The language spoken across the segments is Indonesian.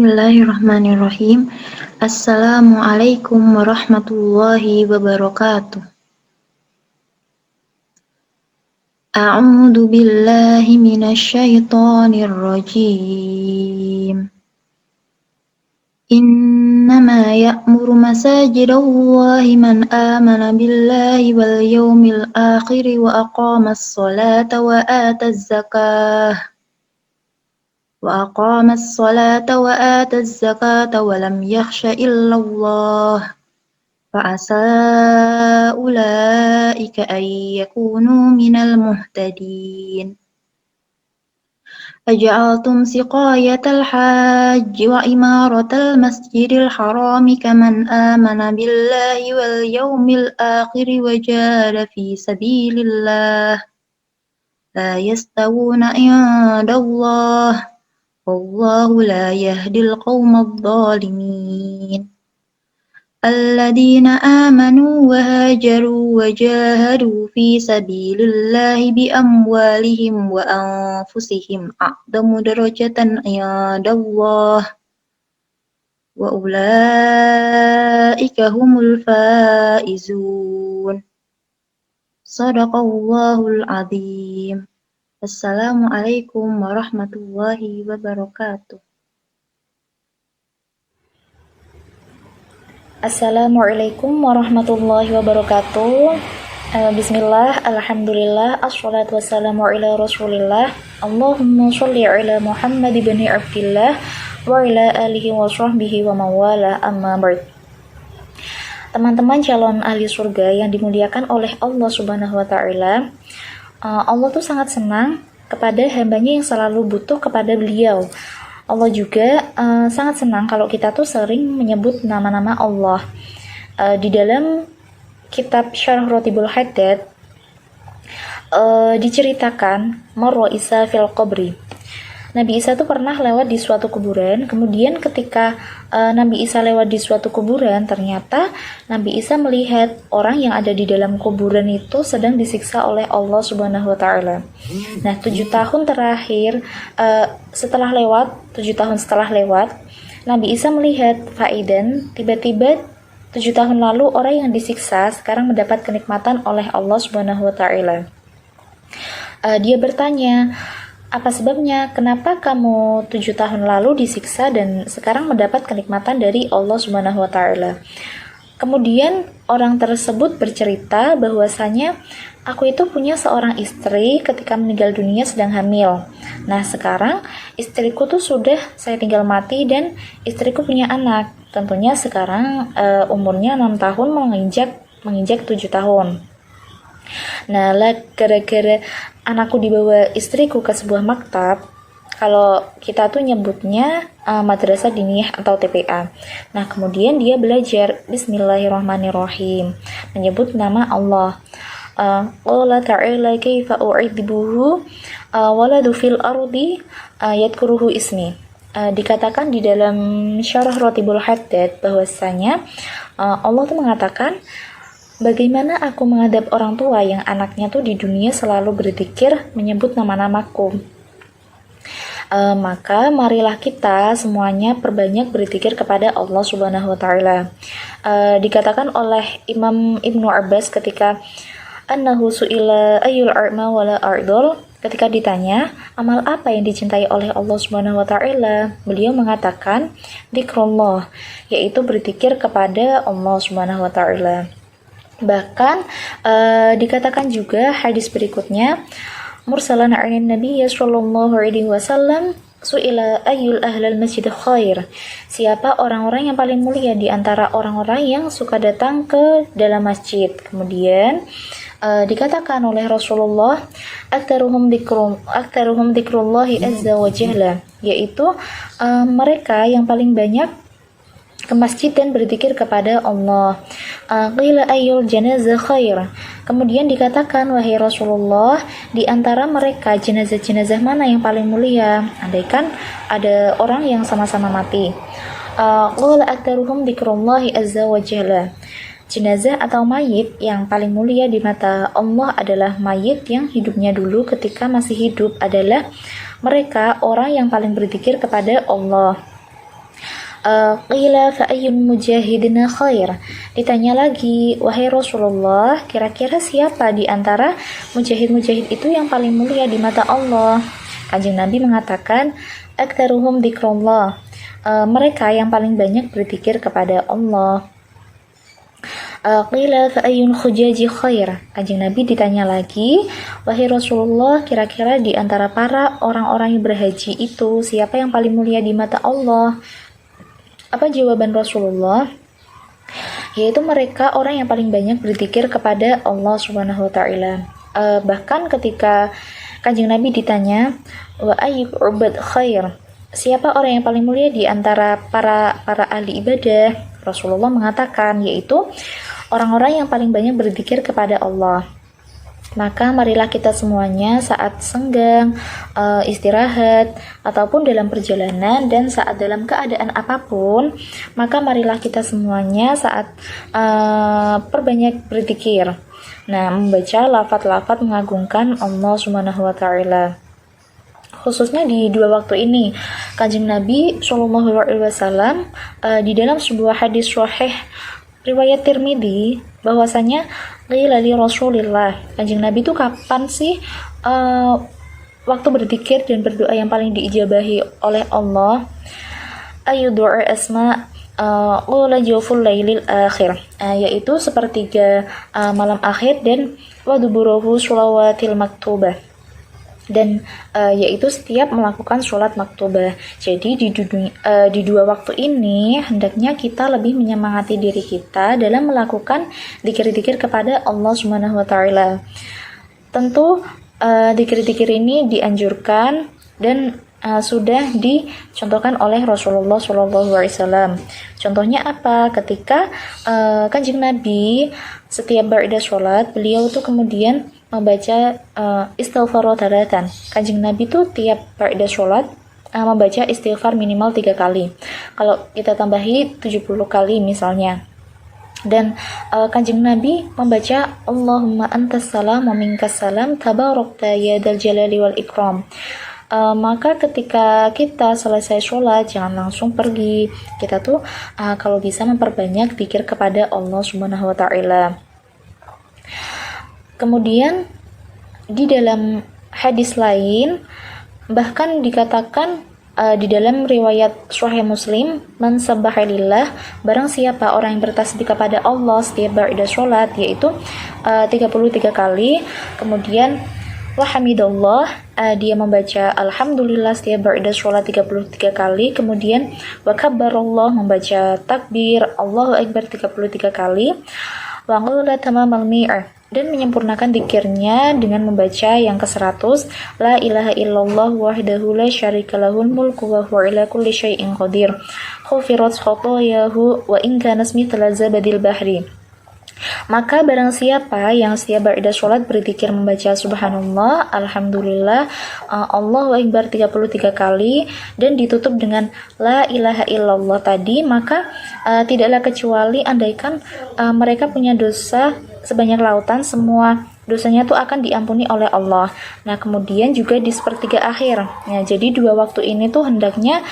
Bismillahirrahmanirrahim. Assalamualaikum warahmatullahi wabarakatuh. A'udzu billahi minasyaitonir rajim. Innama ya'muru masajidallahi man amana billahi wal yawmil akhir wa aqamas salata wa ataz zakah. وأقام الصلاة وآتى الزكاة ولم يخش إلا الله فعسى أولئك أن يكونوا من المهتدين أجعلتم سقاية الحاج وإمارة المسجد الحرام كمن آمن بالله واليوم الآخر وجاهد في سبيل الله لا يستوون عند الله والله لا يهدي القوم الظالمين الذين آمنوا وهاجروا وجاهدوا في سبيل الله بأموالهم وأنفسهم أعظم درجة عند الله وأولئك هم الفائزون صدق الله العظيم. Assalamualaikum warahmatullahi wabarakatuh. Assalamualaikum warahmatullahi wabarakatuh. Bismillah, alhamdulillah, assalatu wassalamu ala rasulillah. Allahumma sholli ala Muhammad ibn Abdillah wa ala alihi wa sahbihi wa mawala, amma ba'd. Teman-teman calon ahli surga yang dimuliakan oleh Allah Subhanahu wa ta'ala, Allah tuh sangat senang kepada hambanya yang selalu butuh kepada beliau. Allah juga sangat senang kalau kita tuh sering menyebut nama-nama Allah. Di dalam kitab Syarah Rotibul Haddad diceritakan Marra Isa fil Qabri. Nabi Isa tuh pernah lewat di suatu kuburan. Kemudian ketika Nabi Isa lewat di suatu kuburan, ternyata Nabi Isa melihat orang yang ada di dalam kuburan itu sedang disiksa oleh Allah Subhanahu wa ta'ala. Nah, 7 tahun terakhir setelah lewat, 7 tahun setelah lewat, Nabi Isa melihat faidan, tiba-tiba 7 tahun lalu orang yang disiksa sekarang mendapat kenikmatan oleh Allah Subhanahu wa ta'ala. Dia bertanya, apa sebabnya? Kenapa kamu 7 tahun lalu disiksa dan sekarang mendapat kenikmatan dari Allah Subhanahu wa ta'ala? Kemudian orang tersebut bercerita bahwasanya aku itu punya seorang istri ketika meninggal dunia sedang hamil. Nah, sekarang istriku tuh sudah saya tinggal mati dan istriku punya anak. Tentunya sekarang umurnya 6 tahun menginjak 7 tahun. Nah, gara-gara anakku dibawa istriku ke sebuah maktab, kalau kita tuh nyebutnya madrasah diniyah atau TPA. Nah, kemudian dia belajar Bismillahirrahmanirrahim, menyebut nama Allah. Allah ta'ala kaifa u'idbuhu waladu fil ardi yadkuruhu ismi. Dikatakan di dalam Syarah Rotibul Haddad bahwasanya Allah tuh mengatakan, bagaimana aku menghadap orang tua yang anaknya tuh di dunia selalu berzikir menyebut nama-namaku. Maka marilah kita semuanya perbanyak berzikir kepada Allah Subhanahu wa ta'ala. Dikatakan oleh Imam Ibnu Abbas ketika annahu su'ila ayyul a'ma wala a'dul, ketika ditanya amal apa yang dicintai oleh Allah Subhanahu wa ta'ala, beliau mengatakan dzikrullah, yaitu berzikir kepada Allah Subhanahu wa ta'ala. Bahkan dikatakan juga hadis berikutnya, mursalan 'anin nabiy sallallahu alaihi wasallam su'ila ayyul ahlal masjid khair. Siapa orang-orang yang paling mulia di antara orang-orang yang suka datang ke dalam masjid? Kemudian dikatakan oleh Rasulullah, aktaruhum dzikrullahi azza wa jalla, yaitu mereka yang paling banyak ke masjid dan berzikir kepada Allah. Qila ayyul janazah khair. Kemudian dikatakan, wahai Rasulullah, di antara mereka jenazah-jenazah mana yang paling mulia? Andaikan ada orang yang sama-sama mati. Qala aktaruhum dzikrullahi azza wa jalla. Jenazah atau mayit yang paling mulia di mata Allah adalah mayit yang hidupnya dulu ketika masih hidup, adalah mereka orang yang paling berzikir kepada Allah. Qila fa ayyun mujahidina khair. Ditanya lagi, wahai Rasulullah, kira-kira siapa di antara mujahid-mujahid itu yang paling mulia di mata Allah? Kanjeng Nabi mengatakan, aktsaruhum dzikrullah. Mereka yang paling banyak berzikir kepada Allah. Qila fa ayyun khujaji khair. Kanjeng Nabi ditanya lagi, wahai Rasulullah, kira-kira di antara para orang-orang yang berhaji itu siapa yang paling mulia di mata Allah? Apa jawaban Rasulullah? Yaitu mereka orang yang paling banyak berzikir kepada Allah Subhanahu wa taala. Bahkan ketika Kanjeng Nabi ditanya, wa ayyub ubad khair, siapa orang yang paling mulia di antara para ahli ibadah? Rasulullah mengatakan, yaitu orang-orang yang paling banyak berzikir kepada Allah. Maka marilah kita semuanya saat senggang, istirahat, ataupun dalam perjalanan, dan saat dalam keadaan apapun, maka marilah kita semuanya saat perbanyak berzikir. Nah, membaca lafaz-lafaz mengagungkan Allah Subhanahu wa taala. Khususnya di dua waktu ini, Kanjeng Nabi Shallallahu alaihi wasallam di dalam sebuah hadis sahih riwayat Tirmidzi bahwasanya qila li Rasulillah, Kanjeng Nabi itu kapan sih waktu berzikir dan berdoa yang paling diijabahi oleh Allah? Ayu du'a asma qula jawful lailil akhir, yaitu sepertiga malam akhir dan waduburuhu sholawatil maktubah, dan yaitu setiap melakukan sholat maktubah. Jadi di dua waktu ini hendaknya kita lebih menyemangati diri kita dalam melakukan dzikir-dzikir kepada Allah Subhanahu wa taala. Tentu dzikir-dzikir ini dianjurkan dan sudah dicontohkan oleh Rasulullah SAW. Contohnya apa? Ketika Kanjeng Nabi setiap ba'da sholat, beliau tuh kemudian membaca istighfar thalathan. Kanjeng Nabi tuh tiap ba'da sholat membaca istighfar minimal 3 kali. Kalau kita tambahi 70 kali misalnya. Dan Kanjeng Nabi membaca Allahumma antas salam wa minkas salam tabarakta ya dzal jalali wal ikram. Maka ketika kita selesai sholat, jangan langsung pergi. Kita tuh kalau bisa memperbanyak dzikir kepada Allah Subhanahu wa taala. Kemudian di dalam hadis lain bahkan dikatakan di dalam riwayat Sahih Muslim, man sabbaha lillah, barang siapa orang yang bertasbih kepada Allah setiap ba'da sholat, yaitu 33 kali. Kemudian wahamidallah, dia membaca alhamdulillah setiap ba'da sholat 33 kali. Kemudian wakabbarallah, membaca takbir Allahu akbar 33 kali. Wa qala tamamal mi'ah, dan menyempurnakan dzikirnya dengan membaca yang ke-100, la ilaha illallah wahdahu la syarika lahul mulku wa huwa ala kulli syai'in qadir, khufirat khotoyahu wa in kana mithla zabadil bahri. Maka barang siapa yang setiap ba'da sholat berzikir membaca subhanallah, alhamdulillah, Allahu akbar 33 kali dan ditutup dengan la ilaha illallah tadi, maka tidaklah kecuali andaikan mereka punya dosa sebanyak lautan, semua dosanya itu akan diampuni oleh Allah. Nah, kemudian juga di sepertiga akhir. Ya, jadi dua waktu ini tuh hendaknya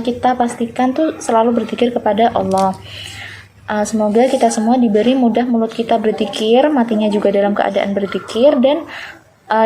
kita pastikan tuh selalu berzikir kepada Allah. Semoga kita semua diberi mudah mulut kita berzikir, matinya juga dalam keadaan berzikir, dan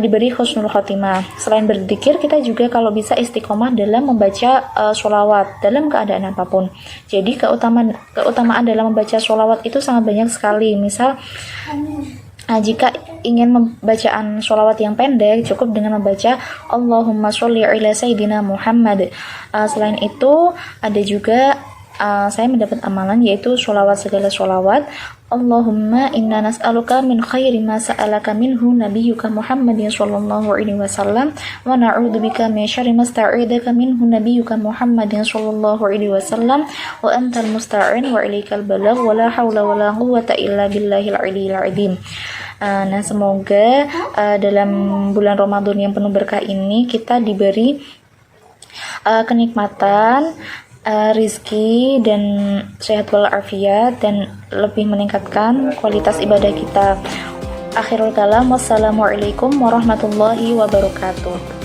diberi husnul khotimah. Selain berzikir, kita juga kalau bisa istiqomah dalam membaca sholawat dalam keadaan apapun. Jadi keutamaan dalam membaca sholawat itu sangat banyak sekali. Misal jika ingin membacaan sholawat yang pendek, cukup dengan membaca Allahumma sholli ala sayyidina Muhammad. Selain itu ada juga saya mendapat amalan, yaitu sholawat segala sholawat. Allahumma inna nas'aluka min khairi ma sa'alaka minhu nabiyyuka Muhammadin sallallahu alaihi wasallam wa na'udzubika min syarri ma sta'idaka minhu nabiyyuka Muhammadin sallallahu alaihi wasallam wa antal musta'in wa ilaikal balagh wa la haula wa la quwwata illa billahil aliyyil azim. Nah, semoga dalam bulan Ramadan yang penuh berkah ini kita diberi kenikmatan, rizki dan sehat walafiat, dan lebih meningkatkan kualitas ibadah kita. Akhirul kalam, wassalamualaikum warahmatullahi wabarakatuh.